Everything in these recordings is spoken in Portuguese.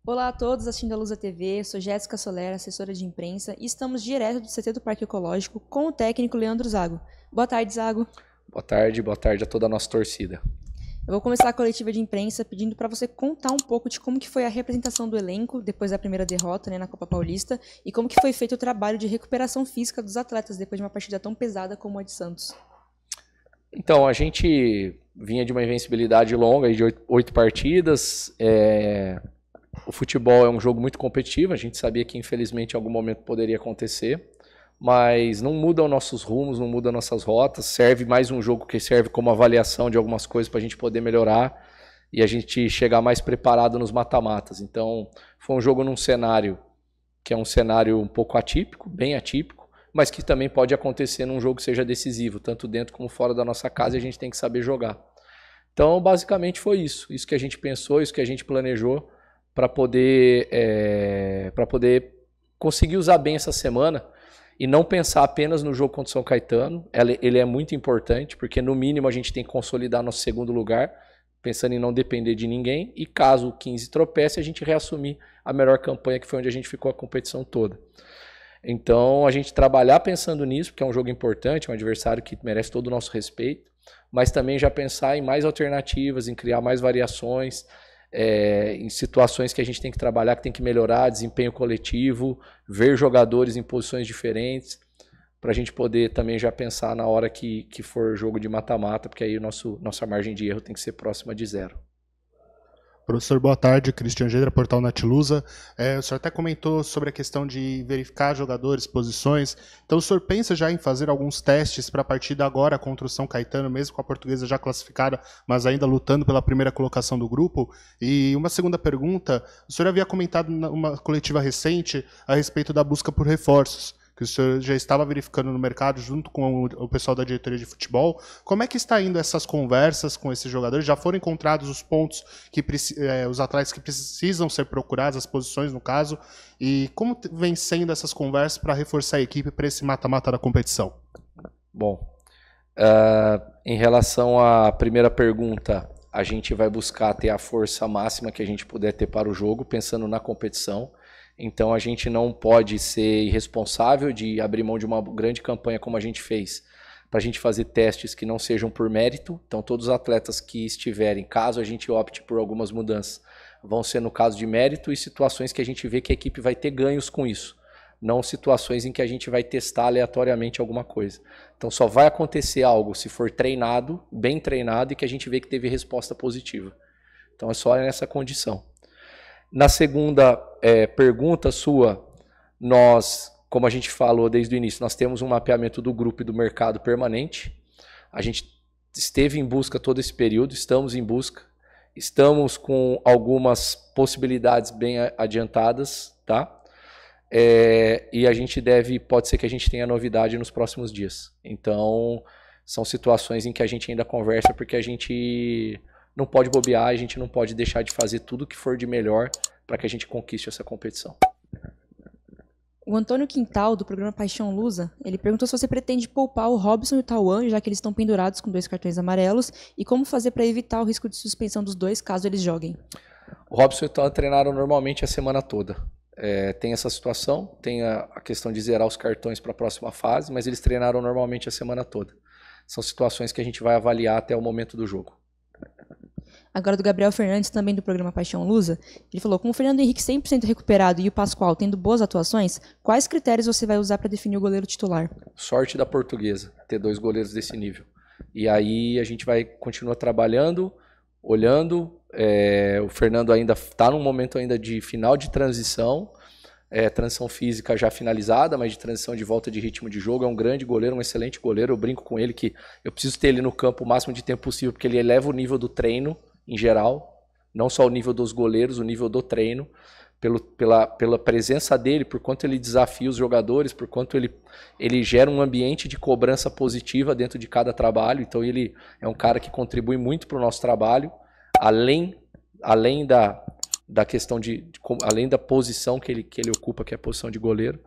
Olá a todos assistindo a Lusa TV, sou Jéssica Soler, assessora de imprensa, e estamos direto do CT do Parque Ecológico com o técnico Leandro Zago. Boa tarde, Zago. Boa tarde a toda a nossa torcida. Eu vou começar a coletiva de imprensa pedindo para você contar um pouco de como que foi a representação do elenco depois da primeira derrota, na Copa Paulista, e como que foi feito o trabalho de recuperação física dos atletas depois de uma partida tão pesada como a de Santos. Então, a gente vinha de uma invencibilidade longa de 8 partidas. O futebol é um jogo muito competitivo, a gente sabia que infelizmente em algum momento poderia acontecer, mas não muda os nossos rumos, não muda nossas rotas, serve mais um jogo que serve como avaliação de algumas coisas para a gente poder melhorar e a gente chegar mais preparado nos mata-matas. Então, foi um jogo num cenário que é um cenário um pouco atípico, bem atípico, mas que também pode acontecer num jogo que seja decisivo, tanto dentro como fora da nossa casa, e a gente tem que saber jogar. Então, basicamente foi isso que a gente pensou, isso que a gente planejou para poder conseguir usar bem essa semana e não pensar apenas no jogo contra o São Caetano. Ele é muito importante, porque no mínimo a gente tem que consolidar nosso segundo lugar, pensando em não depender de ninguém, e caso o 15 tropece, a gente reassumir a melhor campanha, que foi onde a gente ficou a competição toda. Então, a gente trabalhar pensando nisso, porque é um jogo importante, um adversário que merece todo o nosso respeito, mas também já pensar em mais alternativas, em criar mais variações, em situações que a gente tem que trabalhar, que tem que melhorar, desempenho coletivo, ver jogadores em posições diferentes, para a gente poder também já pensar na hora que for jogo de mata-mata, porque aí nossa margem de erro tem que ser próxima de 0. Professor, boa tarde. Cristian Gedra, Portal Natilusa. O senhor até comentou sobre a questão de verificar jogadores, posições. Então o senhor pensa já em fazer alguns testes para a partida agora contra o São Caetano, mesmo com a Portuguesa já classificada, mas ainda lutando pela primeira colocação do grupo? E uma segunda pergunta, o senhor havia comentado numa coletiva recente a respeito da busca por reforços, que o senhor já estava verificando no mercado junto com o pessoal da diretoria de futebol. Como é que está indo essas conversas com esses jogadores? Já foram encontrados os pontos, os atletas que precisam ser procurados, as posições no caso, e como vem sendo essas conversas para reforçar a equipe para esse mata-mata da competição? Bom, em relação à primeira pergunta, a gente vai buscar ter a força máxima que a gente puder ter para o jogo, pensando na competição. Então a gente não pode ser irresponsável de abrir mão de uma grande campanha como a gente fez, para a gente fazer testes que não sejam por mérito. Então todos os atletas que estiverem, caso a gente opte por algumas mudanças, vão ser no caso de mérito e situações que a gente vê que a equipe vai ter ganhos com isso, não situações em que a gente vai testar aleatoriamente alguma coisa. Então só vai acontecer algo se for treinado, bem treinado, e que a gente vê que teve resposta positiva. Então é só nessa condição. Na segunda pergunta sua, nós, como a gente falou desde o início, nós temos um mapeamento do grupo e do mercado permanente. A gente esteve em busca todo esse período, estamos em busca, estamos com algumas possibilidades bem adiantadas, tá? E a gente pode ser que a gente tenha novidade nos próximos dias. Então, são situações em que a gente ainda conversa, porque a gente não pode bobear, a gente não pode deixar de fazer tudo que for de melhor para que a gente conquiste essa competição. O Antônio Quintal, do programa Paixão Lusa, ele perguntou se você pretende poupar o Robson e o Tauan, já que eles estão pendurados com 2 cartões amarelos, e como fazer para evitar o risco de suspensão dos dois caso eles joguem. O Robson e o Tauan treinaram normalmente a semana toda. Tem essa situação, tem a questão de zerar os cartões para a próxima fase, mas eles treinaram normalmente a semana toda. São situações que a gente vai avaliar até o momento do jogo. Agora do Gabriel Fernandes, também do programa Paixão Lusa, ele falou, com o Fernando Henrique 100% recuperado e o Pascoal tendo boas atuações, quais critérios você vai usar para definir o goleiro titular? Sorte da Portuguesa, ter 2 goleiros desse nível. E aí a gente vai continuar trabalhando, olhando. O Fernando ainda está num momento ainda de final de transição, transição física já finalizada, mas de transição de volta de ritmo de jogo. É um grande goleiro, um excelente goleiro. Eu brinco com ele que eu preciso ter ele no campo o máximo de tempo possível, porque ele eleva o nível do treino em geral, não só o nível dos goleiros, o nível do treino, pela presença dele, por quanto ele desafia os jogadores, por quanto ele gera um ambiente de cobrança positiva dentro de cada trabalho. Então ele é um cara que contribui muito para o nosso trabalho, além da questão além da posição que ele ocupa, que é a posição de goleiro.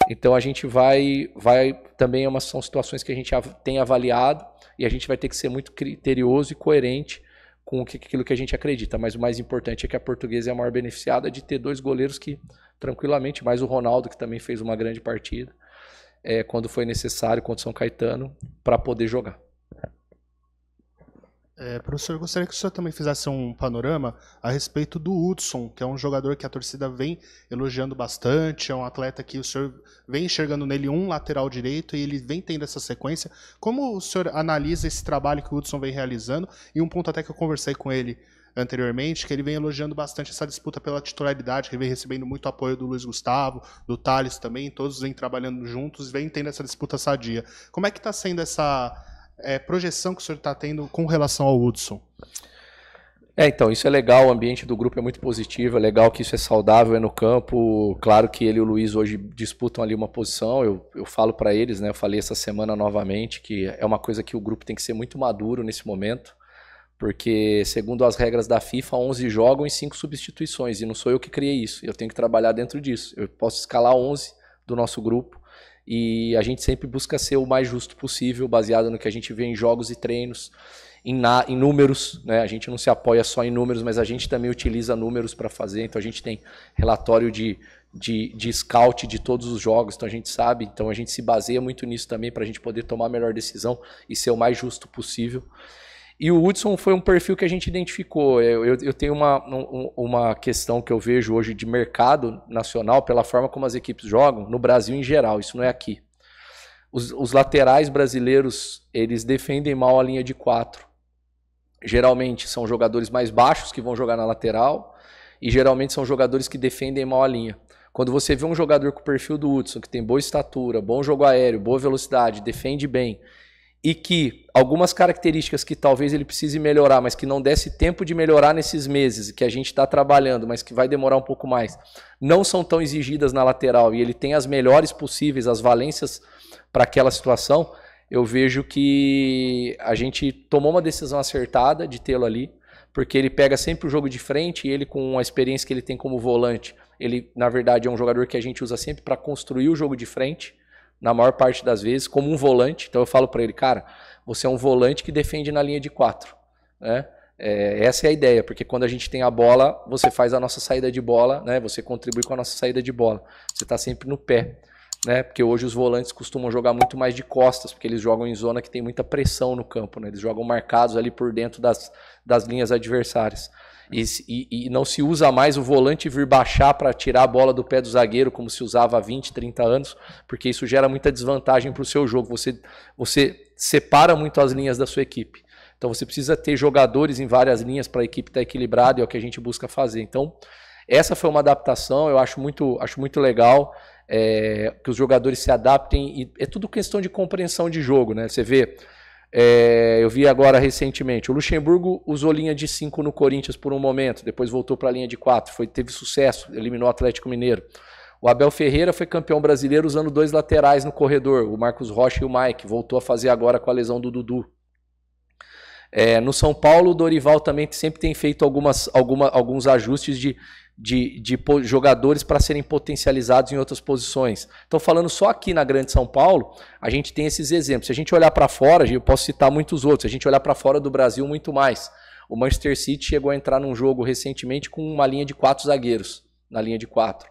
Então a gente vai também são situações que a gente tem avaliado, e a gente vai ter que ser muito criterioso e coerente com aquilo que a gente acredita. Mas o mais importante é que a Portuguesa é a maior beneficiada de ter 2 goleiros que, tranquilamente, mais o Ronaldo, que também fez uma grande partida, quando foi necessário, contra o São Caetano, para poder jogar. Professor, eu gostaria que o senhor também fizesse um panorama a respeito do Hudson, que é um jogador que a torcida vem elogiando bastante, é um atleta que o senhor vem enxergando nele um lateral direito e ele vem tendo essa sequência. Como o senhor analisa esse trabalho que o Hudson vem realizando? E um ponto até que eu conversei com ele anteriormente, que ele vem elogiando bastante essa disputa pela titularidade, que ele vem recebendo muito apoio do Luiz Gustavo, do Thales também, todos vêm trabalhando juntos, vem tendo essa disputa sadia. Como é que está sendo essa projeção que o senhor está tendo com relação ao Hudson? Então, isso é legal, o ambiente do grupo é muito positivo, é legal que isso é saudável no campo. Claro que ele e o Luiz hoje disputam ali uma posição, eu falo para eles, né, eu falei essa semana novamente, que é uma coisa que o grupo tem que ser muito maduro nesse momento, porque segundo as regras da FIFA, 11 jogam e 5 substituições, e não sou eu que criei isso, eu tenho que trabalhar dentro disso. Eu posso escalar 11 do nosso grupo, e a gente sempre busca ser o mais justo possível, baseado no que a gente vê em jogos e treinos, em números, né? A gente não se apoia só em números, mas a gente também utiliza números para fazer. Então a gente tem relatório de scout de todos os jogos, então a gente sabe, então a gente se baseia muito nisso também para a gente poder tomar a melhor decisão e ser o mais justo possível. E o Hudson foi um perfil que a gente identificou. Eu tenho uma questão que eu vejo hoje de mercado nacional pela forma como as equipes jogam, no Brasil em geral, isso não é aqui. Os laterais brasileiros, eles defendem mal a linha de 4. Geralmente são jogadores mais baixos que vão jogar na lateral e geralmente são jogadores que defendem mal a linha. Quando você vê um jogador com o perfil do Hudson, que tem boa estatura, bom jogo aéreo, boa velocidade, defende bem, e que algumas características que talvez ele precise melhorar, mas que não desse tempo de melhorar nesses meses, que a gente está trabalhando, mas que vai demorar um pouco mais, não são tão exigidas na lateral, e ele tem as melhores possíveis, as valências para aquela situação, eu vejo que a gente tomou uma decisão acertada de tê-lo ali, porque ele pega sempre o jogo de frente, e ele, com a experiência que ele tem como volante, ele, na verdade, é um jogador que a gente usa sempre para construir o jogo de frente, na maior parte das vezes, como um volante. Então eu falo para ele, cara, você é um volante que defende na linha de 4. Né? Essa é a ideia, porque quando a gente tem a bola, você faz a nossa saída de bola, né? Você contribui com a nossa saída de bola. Você está sempre no pé. Né? Porque hoje os volantes costumam jogar muito mais de costas, porque eles jogam em zona que tem muita pressão no campo. Né? Eles jogam marcados ali por dentro das linhas adversárias. E não se usa mais o volante vir baixar para tirar a bola do pé do zagueiro, como se usava há 20, 30 anos, porque isso gera muita desvantagem para o seu jogo. Você separa muito as linhas da sua equipe. Então você precisa ter jogadores em várias linhas para a equipe estar equilibrada, e é o que a gente busca fazer. Então essa foi uma adaptação, eu acho muito legal que os jogadores se adaptem, e é tudo questão de compreensão de jogo. Né? Você vê... eu vi agora recentemente, o Luxemburgo usou linha de 5 no Corinthians por um momento, depois voltou para a linha de 4, teve sucesso, eliminou o Atlético Mineiro. O Abel Ferreira foi campeão brasileiro usando 2 laterais no corredor, o Marcos Rocha e o Mike, voltou a fazer agora com a lesão do Dudu. No São Paulo, o Dorival também sempre tem feito alguns ajustes de jogadores para serem potencializados em outras posições. Então, falando só aqui na Grande São Paulo, a gente tem esses exemplos. Se a gente olhar para fora, eu posso citar muitos outros. Se a gente olhar para fora do Brasil, muito mais. O Manchester City chegou a entrar num jogo recentemente com uma linha de 4 zagueiros, na linha de 4.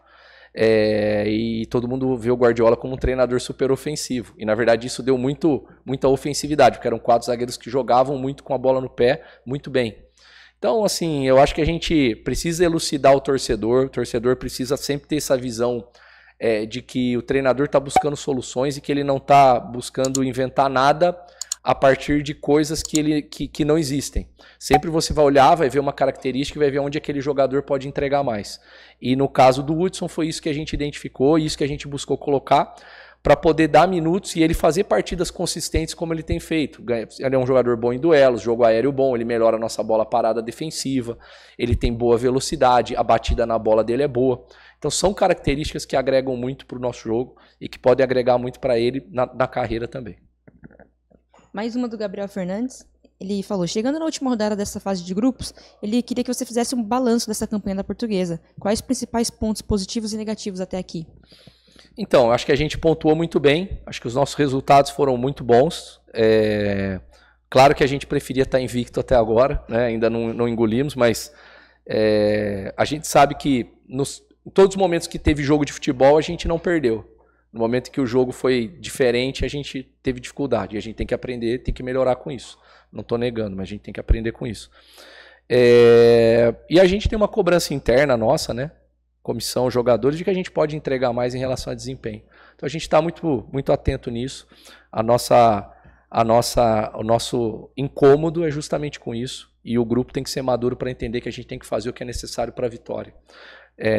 E todo mundo vê o Guardiola como um treinador super ofensivo. E, na verdade, isso deu muita ofensividade, porque eram 4 zagueiros que jogavam muito com a bola no pé, muito bem. Então, assim, eu acho que a gente precisa elucidar o torcedor precisa sempre ter essa visão de que o treinador está buscando soluções e que ele não está buscando inventar nada a partir de coisas que não existem. Sempre você vai olhar, vai ver uma característica e vai ver onde aquele jogador pode entregar mais. E no caso do Hudson foi isso que a gente identificou, isso que a gente buscou colocar para poder dar minutos e ele fazer partidas consistentes como ele tem feito. Ele é um jogador bom em duelos, jogo aéreo bom, ele melhora a nossa bola parada defensiva, ele tem boa velocidade, a batida na bola dele é boa. Então são características que agregam muito para o nosso jogo e que podem agregar muito para ele na carreira também. Mais uma do Gabriel Fernandes. Ele falou, chegando na última rodada dessa fase de grupos, ele queria que você fizesse um balanço dessa campanha da Portuguesa. Quais os principais pontos positivos e negativos até aqui? Então, acho que a gente pontuou muito bem, acho que os nossos resultados foram muito bons. Claro que a gente preferia estar invicto até agora, né? Ainda não engolimos, mas a gente sabe que em todos os momentos que teve jogo de futebol, a gente não perdeu. No momento que o jogo foi diferente, a gente teve dificuldade. E a gente tem que aprender, tem que melhorar com isso. Não estou negando, mas a gente tem que aprender com isso. E a gente tem uma cobrança interna nossa, né? Comissão, jogadores, de que a gente pode entregar mais em relação a desempenho. Então a gente está muito atento nisso. O nosso incômodo é justamente com isso. E o grupo tem que ser maduro para entender que a gente tem que fazer o que é necessário para a vitória.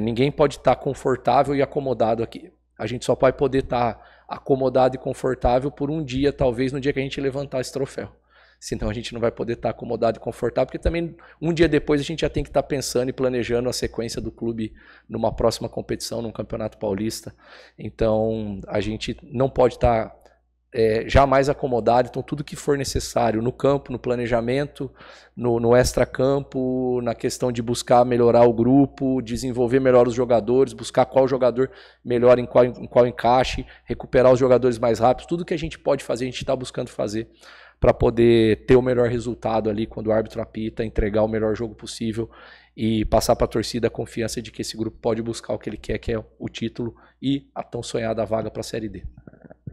Ninguém pode estar confortável e acomodado aqui. A gente só vai poder estar acomodado e confortável por um dia, talvez no dia que a gente levantar esse troféu. Senão a gente não vai poder estar acomodado e confortável, porque também um dia depois a gente já tem que estar pensando e planejando a sequência do clube numa próxima competição, num campeonato paulista. Então a gente não pode estar jamais acomodado. Então tudo que for necessário no campo, no planejamento, no extracampo, na questão de buscar melhorar o grupo, desenvolver melhor os jogadores, buscar qual jogador melhor em qual encaixe, recuperar os jogadores mais rápidos, tudo que a gente pode fazer, a gente está buscando fazer para poder ter o melhor resultado ali quando o árbitro apita, entregar o melhor jogo possível e passar para a torcida a confiança de que esse grupo pode buscar o que ele quer, que é o título e a tão sonhada vaga para a Série D.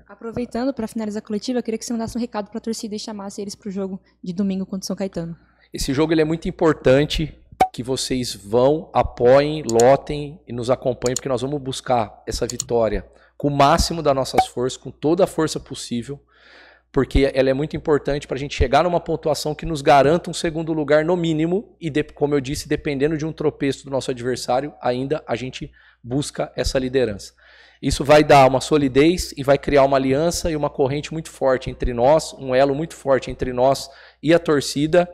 Aproveitando, para finalizar a coletiva, eu queria que você mandasse um recado para a torcida e chamasse eles para o jogo de domingo contra o São Caetano. Esse jogo ele é muito importante, que vocês vão, apoiem, lotem e nos acompanhem, porque nós vamos buscar essa vitória com o máximo das nossas forças, com toda a força possível, porque ela é muito importante para a gente chegar numa pontuação que nos garanta um segundo lugar no mínimo e, como eu disse, dependendo de um tropeço do nosso adversário, ainda a gente busca essa liderança. Isso vai dar uma solidez e vai criar uma aliança e uma corrente muito forte entre nós, um elo muito forte entre nós e a torcida,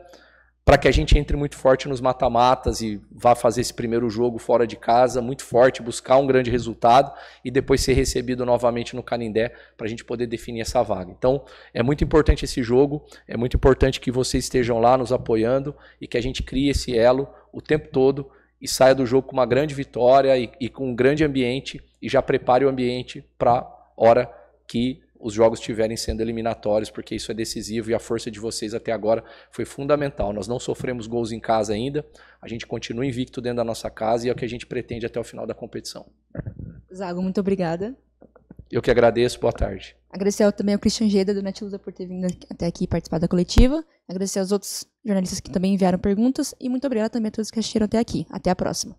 para que a gente entre muito forte nos mata-matas e vá fazer esse primeiro jogo fora de casa, muito forte, buscar um grande resultado e depois ser recebido novamente no Canindé para a gente poder definir essa vaga. Então, é muito importante esse jogo, é muito importante que vocês estejam lá nos apoiando e que a gente crie esse elo o tempo todo e saia do jogo com uma grande vitória e com um grande ambiente e já prepare o ambiente para a hora que os jogos estiverem sendo eliminatórios, porque isso é decisivo e a força de vocês até agora foi fundamental. Nós não sofremos gols em casa ainda, a gente continua invicto dentro da nossa casa e é o que a gente pretende até o final da competição. Zago, muito obrigada. Eu que agradeço, boa tarde. Agradecer também ao Christian Geda, do Netluz, por ter vindo até aqui participar da coletiva. Agradecer aos outros jornalistas que também enviaram perguntas e muito obrigada também a todos que assistiram até aqui. Até a próxima.